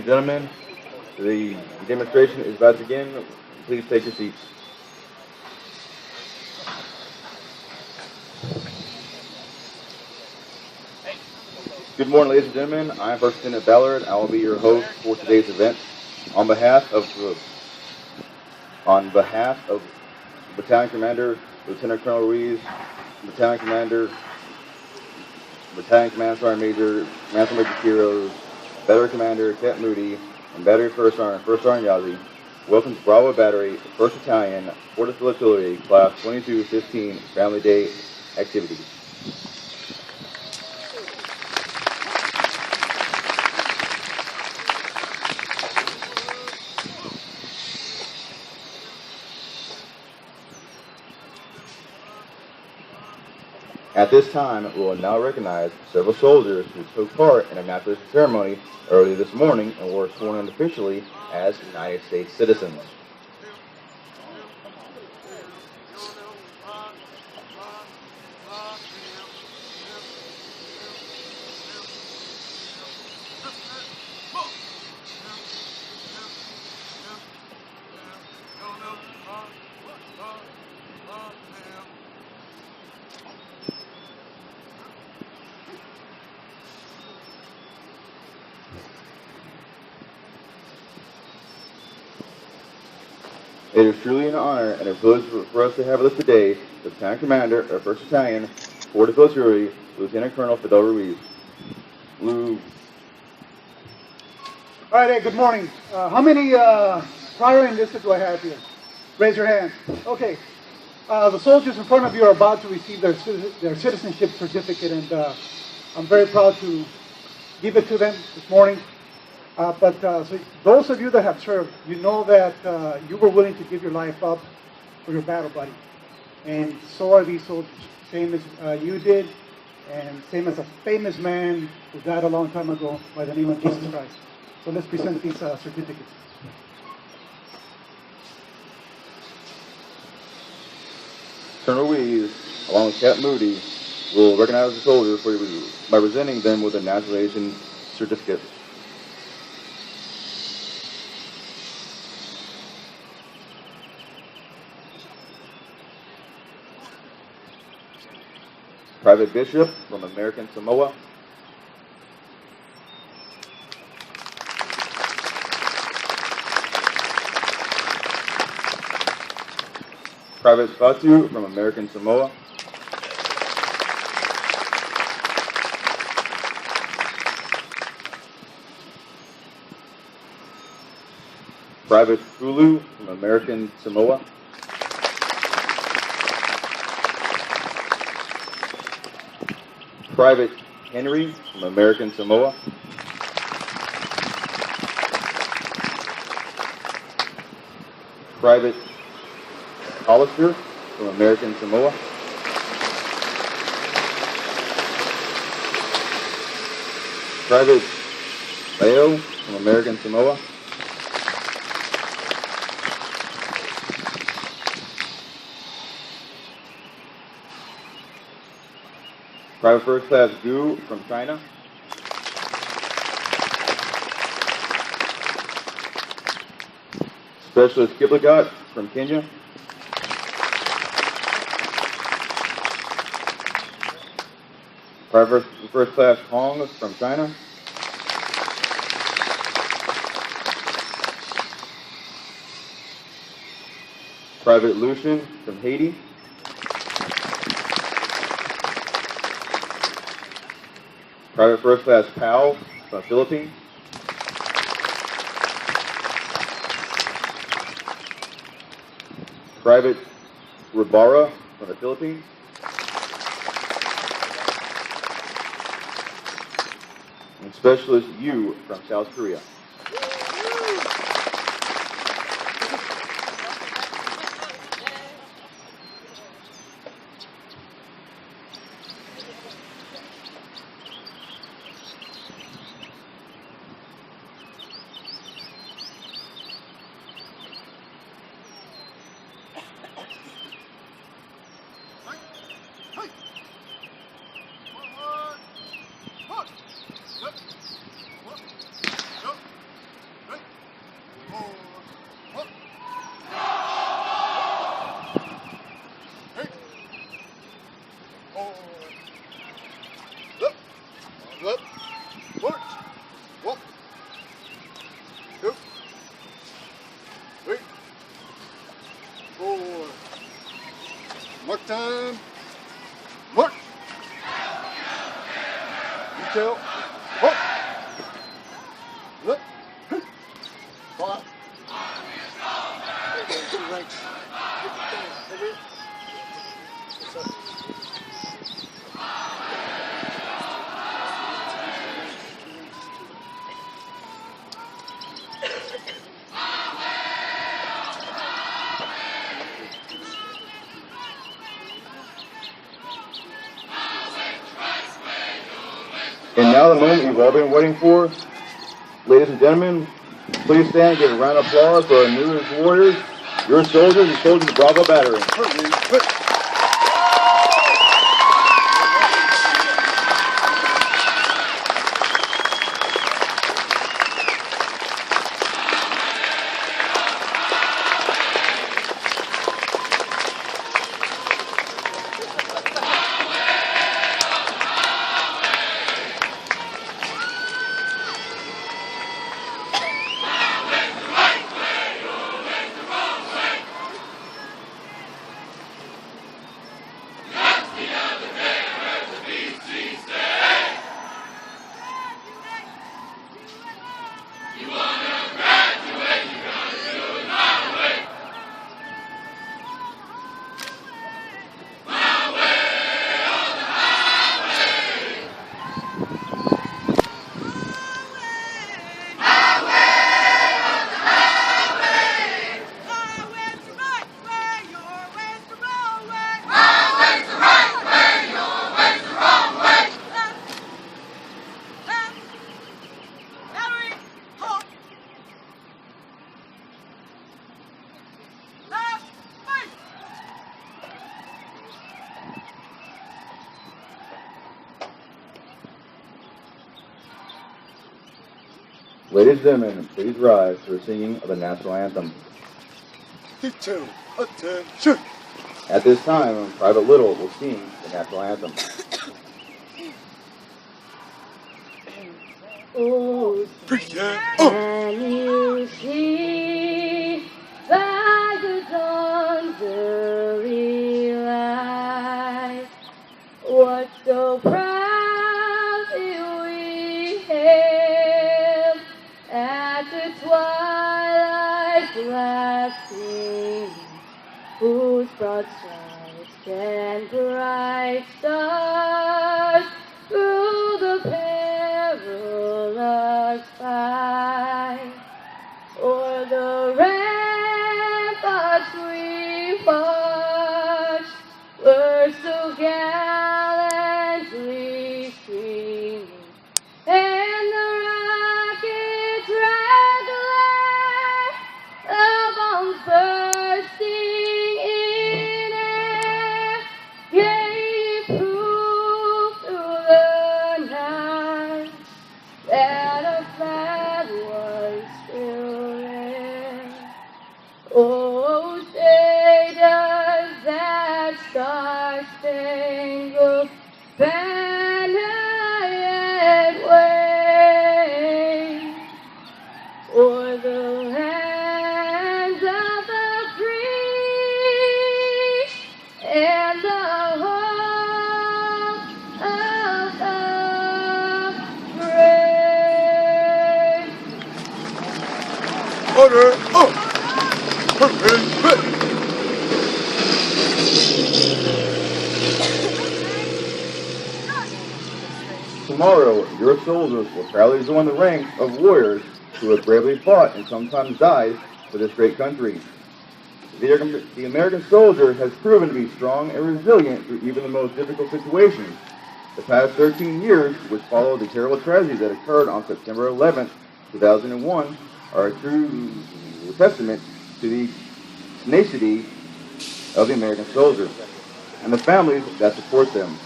and gentlemen, the demonstration is about to begin. Please take your seats. Good morning, ladies and gentlemen. I'm First Lieutenant Ballard. I will be your host for today's event. On behalf of Battalion Commander Lieutenant Colonel Ruiz, Battalion Commander Sergeant Major Quiros, Battery Commander Cat Moody, and Battery First Sergeant Yazzie, welcome to Bravo Battery, 1st Battalion, 4th Artillery, Class 2215 Family Day activities. At this time, we will now recognize several soldiers who took part in a naturalization ceremony early this morning and were sworn in officially as United States citizens. It is truly an honor and a privilege for us to have with us today the Battalion Commander of 1st Battalion, 4th Artillery, Lieutenant Colonel Fidel Ruiz. All right, hey, good morning. How many prior enlisted do I have here? Raise your hand. Okay. The soldiers in front of you are about to receive their citizenship certificate, and I'm very proud to give it to them this morning. So those of you that have served, you know that you were willing to give your life up for your battle buddy. And so are these soldiers, same as you did, and same as a famous man who died a long time ago by the name of Jesus Christ. So let's present these certificates. Colonel Ruiz, along with Cat Moody, will recognize the soldiers by presenting them with a naturalization certificate. Private Bishop from American Samoa. Private Fatu from American Samoa. Private Hulu from American Samoa. Private Henry from American Samoa. Private Hollister from American Samoa. Private Leo from American Samoa. Private First Class Gu from China. Specialist Kiplagat from Kenya. Private First Class Hong from China. Private Lucian from Haiti. Private First Class Powell from the Philippines. Private Rabara from the Philippines. And Specialist Yu from South Korea. time. March. Detail. March. Look. Fire. Ranks. And now the moment you've all been waiting for. Ladies and gentlemen, please stand and give a round of applause for our newest warriors, your soldiers and soldiers of Bravo Battery. Ladies and gentlemen, please rise for the singing of the national anthem. Detail. Attention. At this time, Private Little will sing the national anthem. Oh, can you see by the dawn's early light what so proudly we hailed at the twilight's last gleam, whose broad stripes and bright stars through the perilous fight, o'er the ramparts we marched, were so gallantly streaming, and the rocket's red glare, the bombs bursting in air, gave proof through the night that a flag was still there. Oh, say does that star-spangled banner yet wave o'er the lands of the free and the home of the brave? Order. Oh. Perfect. Tomorrow, your soldiers will proudly join the ranks of warriors who have bravely fought and sometimes died for this great country. The American soldier has proven to be strong and resilient through even the most difficult situations. The past 13 years, which followed the terrible tragedy that occurred on September 11, 2001, are a true testament to the tenacity of the American soldier and the families that support them.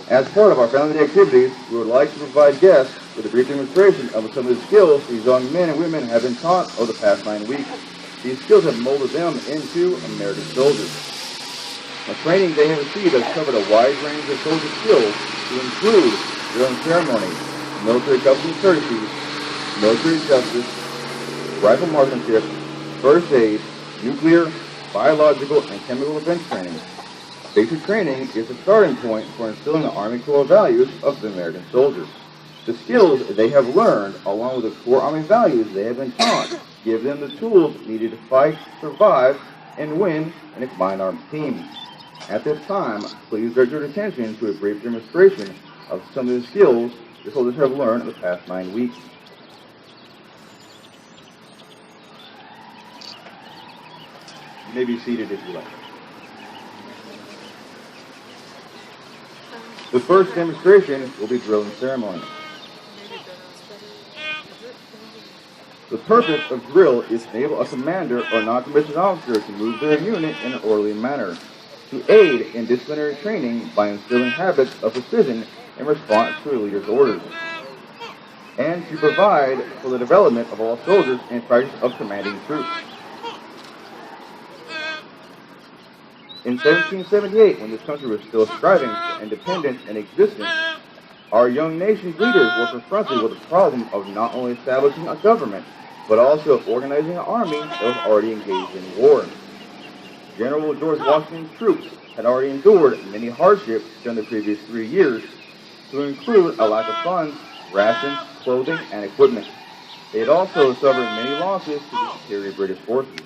As part of our Family Day activities, we would like to provide guests with a brief demonstration of some of the skills these young men and women have been taught over the past 9 weeks. These skills have molded them into American soldiers. The training they have received has covered a wide range of soldier skills to include drilling ceremony, military customs and courtesies, military justice, rifle marksmanship, first aid, nuclear, biological, and chemical defense training. Basic training is the starting point for instilling the Army core values of the American soldier. The skills they have learned, along with the core Army values they have been taught, give them the tools needed to fight, survive, and win in a combined arms team. At this time, please direct your attention to a brief demonstration of some of the skills the soldiers have learned in the past 9 weeks. You may be seated if you like. The first demonstration will be drill and ceremony. The purpose of drill is to enable a commander or non-commissioned officer to move their unit in an orderly manner, to aid in disciplinary training by instilling habits of precision in response to a leader's orders, and to provide for the development of all soldiers in practice of commanding troops. In 1778, when this country was still striving for independence and existence, our young nation's leaders were confronted with the problem of not only establishing a government, but also organizing an army that was already engaged in war. General George Washington's troops had already endured many hardships during the previous 3 years, to include a lack of funds, rations, clothing, and equipment. They had also suffered many losses to the superior British forces.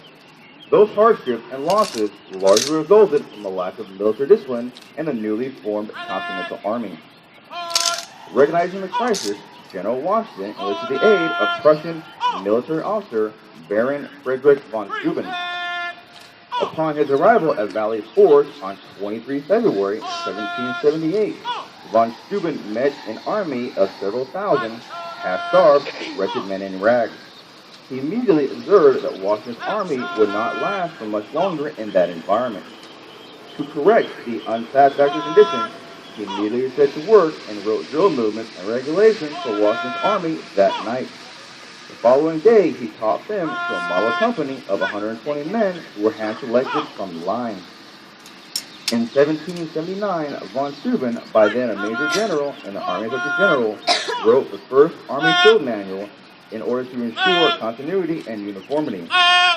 Those hardships and losses largely resulted from a lack of military discipline and the newly formed Continental Army. Recognizing the crisis, General Washington enlisted the aid of Prussian military officer Baron Frederick von Steuben. Upon his arrival at Valley Forge on 23 February 1778, von Steuben met an army of several thousand, half-starved, wretched men in rags. He immediately observed that Washington's army would not last for much longer in that environment. To correct the unsatisfactory conditions, he immediately set to work and wrote drill movements and regulations for Washington's army that night. The following day, he taught them to a model company of 120 men who were hand-selected from the line. In 1779, von Steuben, by then a major general in the Army Inspector General, wrote the first Army Field Manual in order to ensure continuity and uniformity.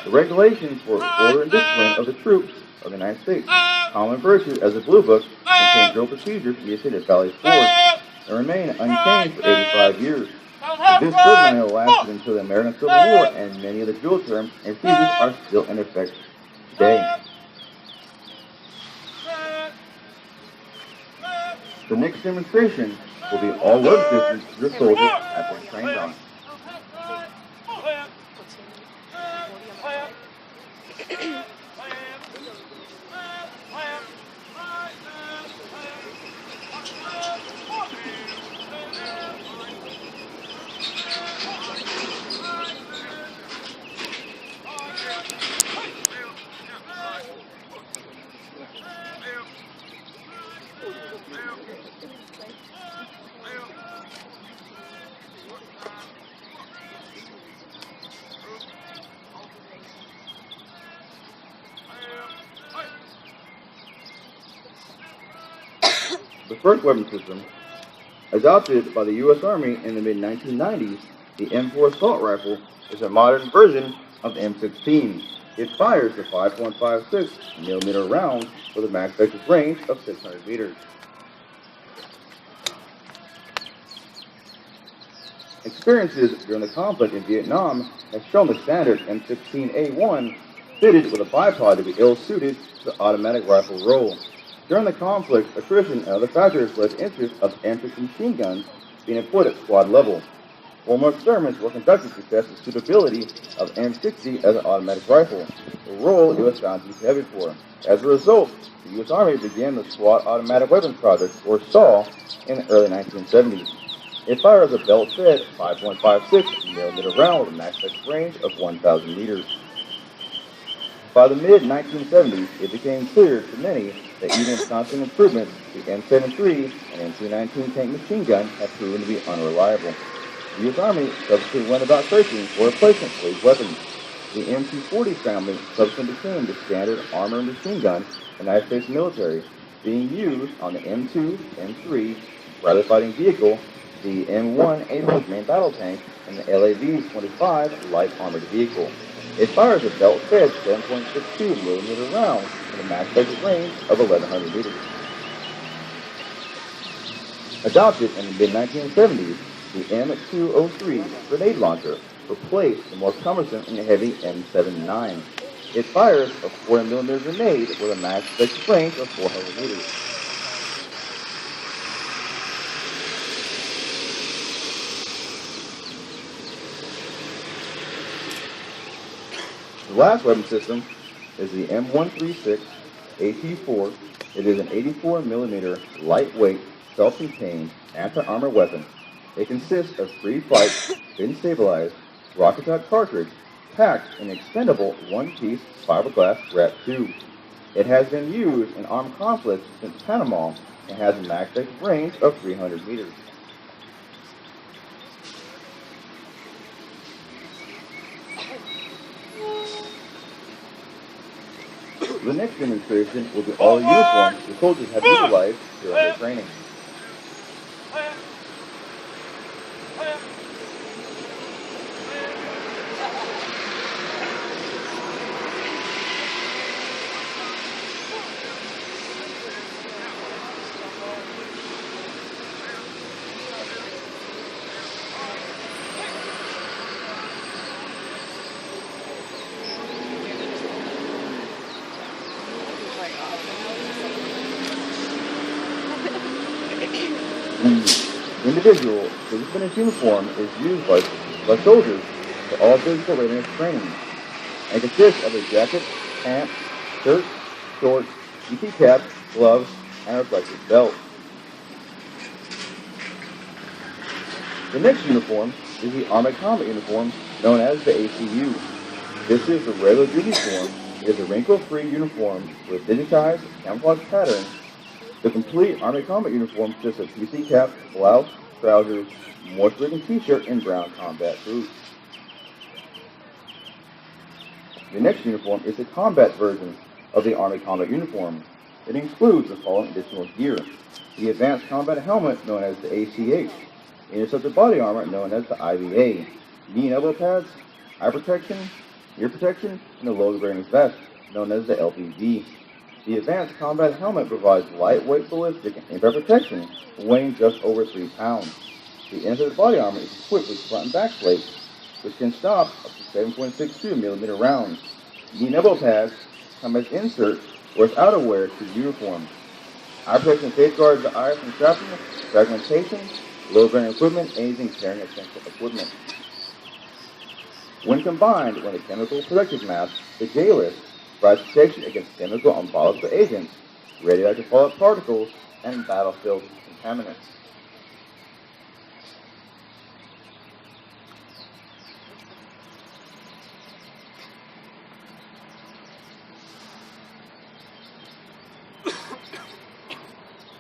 The regulations for order and discipline of the troops of the United States, commonly referred to as the Blue Book, contain drill procedures used at Valley Forge and remain unchanged for 85 years. This field manual lasted until the American Civil War, and many of the drill terms and procedures are still in effect today. The next demonstration will be all weather systems your soldiers have been trained on. The first weapon system, adopted by the U.S. Army in the mid-1990s, the M4 assault rifle, is a modern version of the M16. It fires the 5.56 mm rounds with a max effective range of 600 meters. Experiences during the conflict in Vietnam have shown the standard M16A1 fitted with a bipod to be ill-suited to the automatic rifle role. During the conflict, attrition and other factors led to interest of M60 machine guns being employed at squad level. Formal experiments were conducted to test the suitability of M60 as an automatic rifle, a role it was found to be heavy for. As a result, the U.S. Army began the Squad Automatic Weapons Project, or SAW, in the early 1970s. It fires a belt-fed 5.56 mm round with a max effective range of 1,000 meters. By the mid-1970s, it became clear to many that even with constant improvements, the M73 and M219 tank machine gun had proven to be unreliable. The U.S. Army subsequently went about searching for replacement for these weapons. The M240 family subsequently became the standard armored machine gun in the United States military, being used on the M2, M3, Bradley Fighting Vehicle, the M1 Abrams main battle tank, and the LAV-25 light armored vehicle. It fires a belt-fed 7.62mm round with a max effective range of 1,100 meters. Adopted in the mid-1970s, the M203 grenade launcher replaced the more cumbersome and heavy M79. It fires a 40mm grenade with a max effective range of 400 meters. The last weapon system is the M136 AT4. It is an 84mm lightweight, self-contained anti-armor weapon. It consists of 3 flight, spin-stabilized, rocket-shot cartridge packed in an expendable one-piece fiberglass wrap tube. It has been used in armed conflicts since Panama and has a max effective range of 300 meters. The next demonstration will be all the uniforms the soldiers have utilized during their training. The individual finished uniform is used by soldiers for all physical readiness training and consists of a jacket, pants, shirt, shorts, GT cap, gloves, and a reflective belt. The next uniform is the Armored Combat Uniform known as the ACU. This is the regular duty form. It is a wrinkle-free uniform with digitized camouflage patterns. The complete Army Combat Uniform consists of PC cap, blouse, trousers, moisture-wicking t-shirt, and brown combat boots. The next uniform is the combat version of the Army Combat Uniform. It includes the following additional gear: the Advanced Combat Helmet, known as the ACH, Interceptor Body Armor, known as the IVA, knee and elbow pads, eye protection, ear protection, and a load-bearing vest, known as the LPV. The Advanced Combat Helmet provides lightweight ballistic and impact protection, weighing just over 3 pounds. The Interceptor Body Armor is equipped with front and back plates, which can stop up to 7.62mm rounds. Knee and elbow pads come as inserts or as outerwear to the uniform. Eye protection safeguards the eye from shrapnel, fragmentation, load-bearing equipment, and using carrying essential equipment. When combined with a chemical protective mask, the J-list provides protection against chemical and biological agents, radioactive fallout particles, and battlefield contaminants.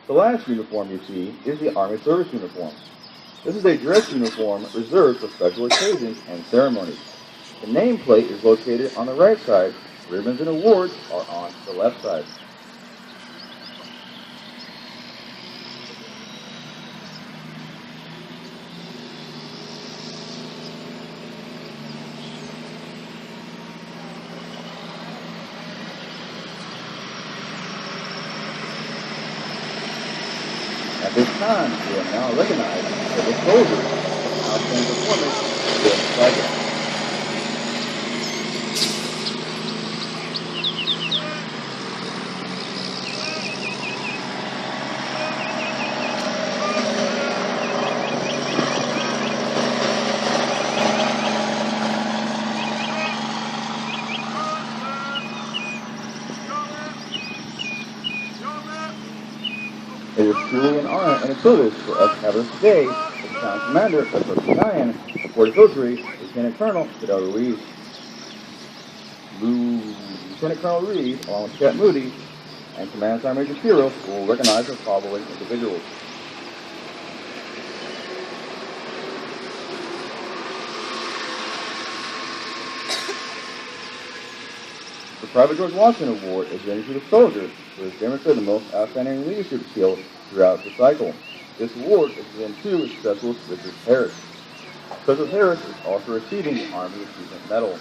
The last uniform you see is the Army Service Uniform. This is a dress uniform reserved for special occasions and ceremonies. The nameplate is located on the right side. Ribbons and awards are on the left side. At this time, we are now recognized as the soldiers of outstanding performance during the cycle. It is truly an honor and a privilege for us to have us today as the Battalion Commander of the 1st Battalion, the 40th Military, Lieutenant Colonel Fidel Ruiz. Lieutenant Colonel Ruiz, along with Cadet Moody and Command Sergeant Major Ciro, will recognize the following individuals. The Private George Washington Award is given to the soldier who has demonstrated the most outstanding leadership skills throughout the cycle. This award is given to Specialist Richard Harris. Specialist Harris is also receiving the Army Achievement Medal.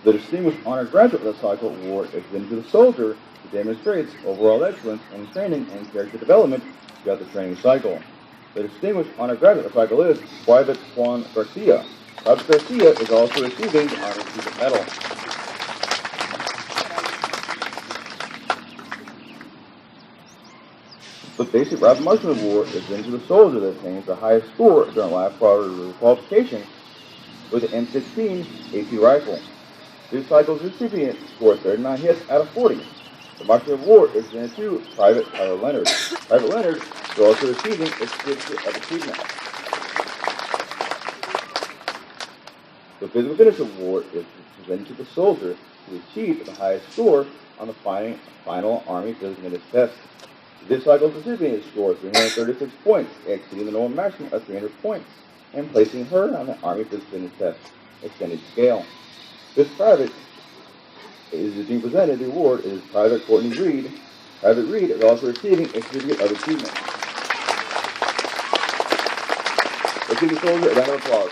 The Distinguished Honor Graduate of the Cycle Award is given to the soldier who demonstrates overall excellence in training and character development throughout the training cycle. The Distinguished Honor Graduate of the Cycle is Private Juan Garcia. Private Garcia is also receiving the Honor Achievement Medal. The Basic Rapid Marksman Award is given to the soldier that attains the highest score during live priority qualification with the M16 AP rifle. This cycle's recipient scored 39 hits out of 40. The Marksman Award is given to Private Tyler Leonard. Private Leonard is also receiving a certificate of achievement. The Physical Fitness Award is presented to the soldier who achieved the highest score on the final Army Physical Fitness test. This cycle's recipient scored 336 points, exceeding the normal maximum of 300 points, and placing her on the Army Physical Fitness Test extended scale. This private is being presented. The award is Private Courtney Reed. Private Reed is also receiving a certificate of achievement. Let's give the soldier a round of applause.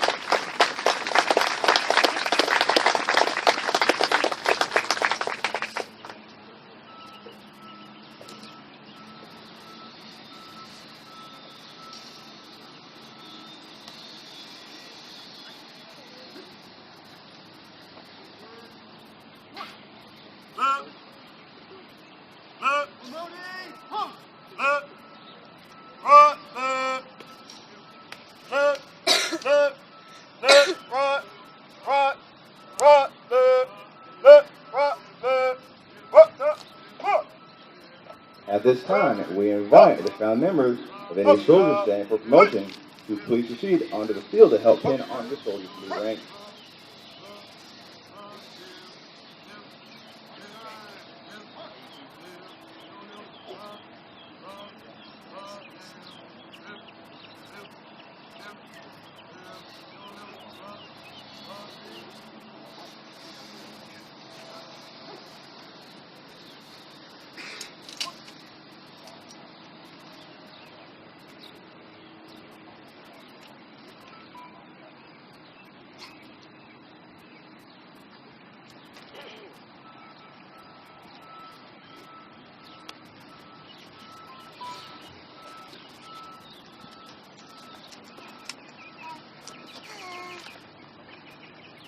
At this time, we invite the found members of any soldier standing for promotion to please proceed onto the field to help pin on the soldier's new rank.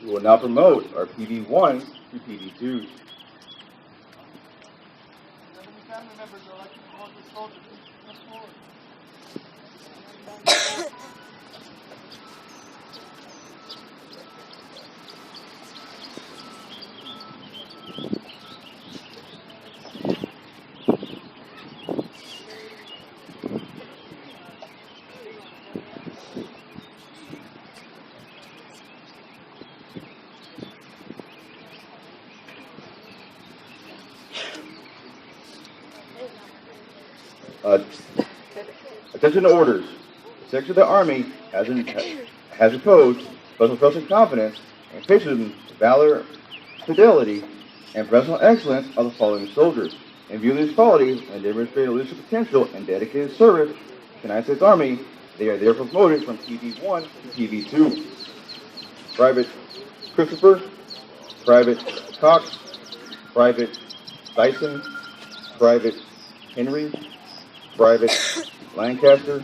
We will now promote our PV1 to PV2. Family members are like to promote the soldiers. Come forward. Attention to orders. The Secretary of the Army has imposed special trust and confidence and patriotism, valor, fidelity, and professional excellence of the following soldiers. In view of these qualities and demonstrated leadership potential and dedicated service to the United States Army, they are therefore promoted from PV1 to PV2. Private Christopher, Private Cox, Private Dyson, Private Henry, Private Lancaster,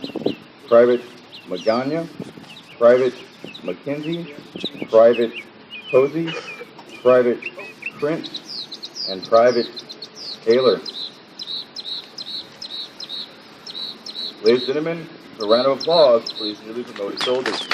Private Magana, Private McKenzie, Private Posey, Private Prince, and Private Taylor. Ladies and gentlemen, a round of applause for these newly promoted soldiers.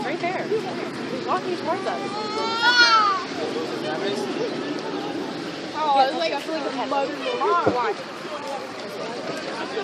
Right there. He's walking towards us. Oh, it's like a mother.